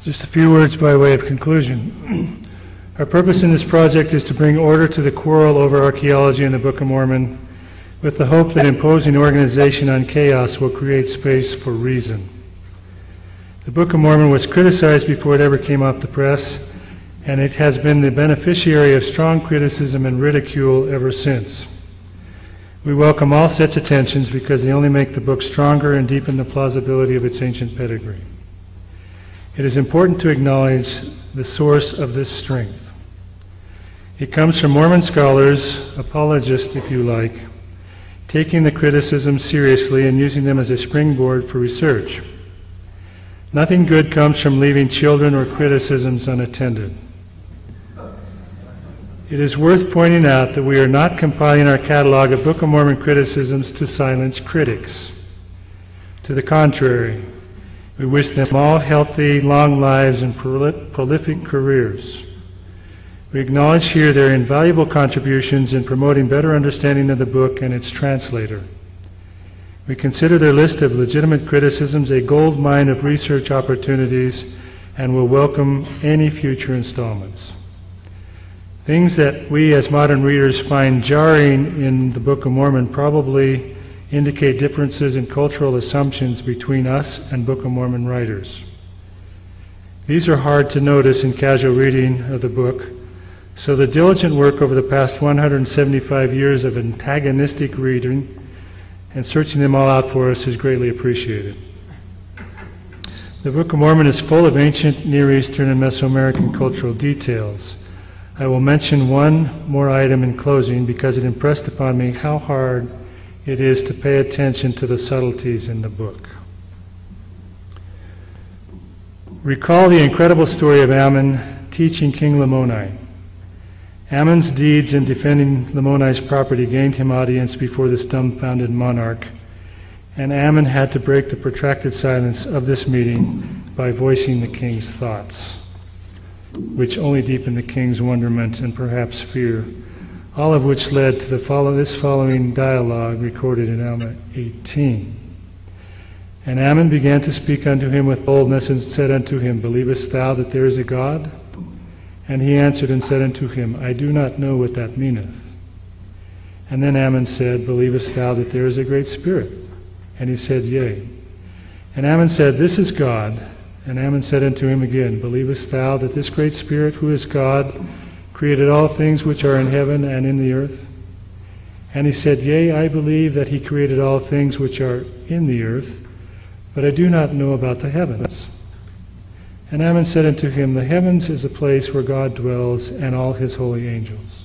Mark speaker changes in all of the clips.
Speaker 1: Just a few words by way of conclusion. Our purpose in this project is to bring order to the quarrel over archaeology in the Book of Mormon, with the hope that imposing organization on chaos will create space for reason. The Book of Mormon was criticized before it ever came off the press, and it has been the beneficiary of strong criticism and ridicule ever since. We welcome all such attentions because they only make the book stronger and deepen the plausibility of its ancient pedigree. It is important to acknowledge the source of this strength. It comes from Mormon scholars, apologists if you like, taking the criticism seriously and using them as a springboard for research. Nothing good comes from leaving children or criticisms unattended. It is worth pointing out that we are not compiling our catalog of Book of Mormon criticisms to silence critics. To the contrary, we wish them all healthy, long lives and prolific careers. We acknowledge here their invaluable contributions in promoting better understanding of the book and its translator. We consider their list of legitimate criticisms a gold mine of research opportunities and will welcome any future installments. Things that we as modern readers find jarring in the Book of Mormon probably indicate differences in cultural assumptions between us and Book of Mormon writers. These are hard to notice in casual reading of the book, so the diligent work over the past 175 years of antagonistic reading and searching them all out for us is greatly appreciated. The Book of Mormon is full of ancient Near Eastern and Mesoamerican cultural details. I will mention one more item in closing because it impressed upon me how hard it is to pay attention to the subtleties in the book. Recall the incredible story of Ammon teaching King Lamoni. Ammon's deeds in defending Lamoni's property gained him audience before this dumbfounded monarch, and Ammon had to break the protracted silence of this meeting by voicing the king's thoughts, which only deepened the king's wonderment and perhaps fear, all of which led to this following dialogue recorded in Alma 18. And Ammon began to speak unto him with boldness and said unto him, Believest thou that there is a God? And he answered and said unto him, I do not know what that meaneth. And then Ammon said, Believest thou that there is a great spirit? And he said, Yea. And Ammon said, This is God. And Ammon said unto him again, Believest thou that this great Spirit, who is God, created all things which are in heaven and in the earth? And he said, Yea, I believe that he created all things which are in the earth, but I do not know about the heavens. And Ammon said unto him, The heavens is a place where God dwells, and all his holy angels.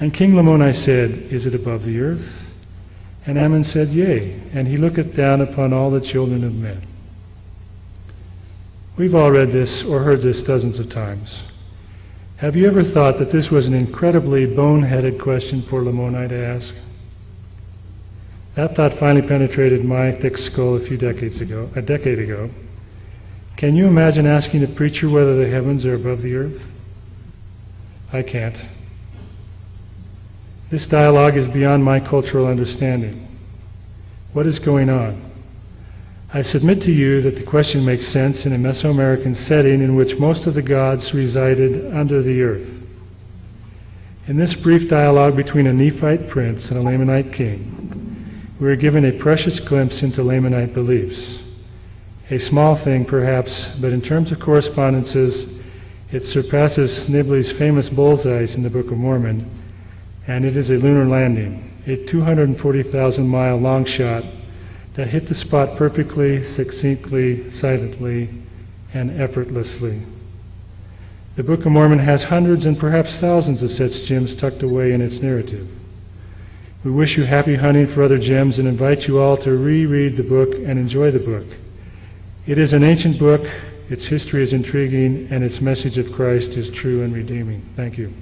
Speaker 1: And King Lamoni said, Is it above the earth? And Ammon said, Yea, and he looketh down upon all the children of men. We've all read this or heard this dozens of times. Have you ever thought that this was an incredibly boneheaded question for Lamoni to ask? That thought finally penetrated my thick skull a decade ago. Can you imagine asking a preacher whether the heavens are above the earth? I can't. This dialogue is beyond my cultural understanding. What is going on? I submit to you that the question makes sense in a Mesoamerican setting in which most of the gods resided under the earth. In this brief dialogue between a Nephite prince and a Lamanite king, we are given a precious glimpse into Lamanite beliefs. A small thing, perhaps, but in terms of correspondences, it surpasses Snibley's famous bullseyes in the Book of Mormon, and it is a lunar landing, a 240,000-mile long shot that hit the spot perfectly, succinctly, silently, and effortlessly. The Book of Mormon has hundreds and perhaps thousands of such gems tucked away in its narrative. We wish you happy hunting for other gems and invite you all to reread the book and enjoy the book. It is an ancient book, its history is intriguing, and its message of Christ is true and redeeming. Thank you.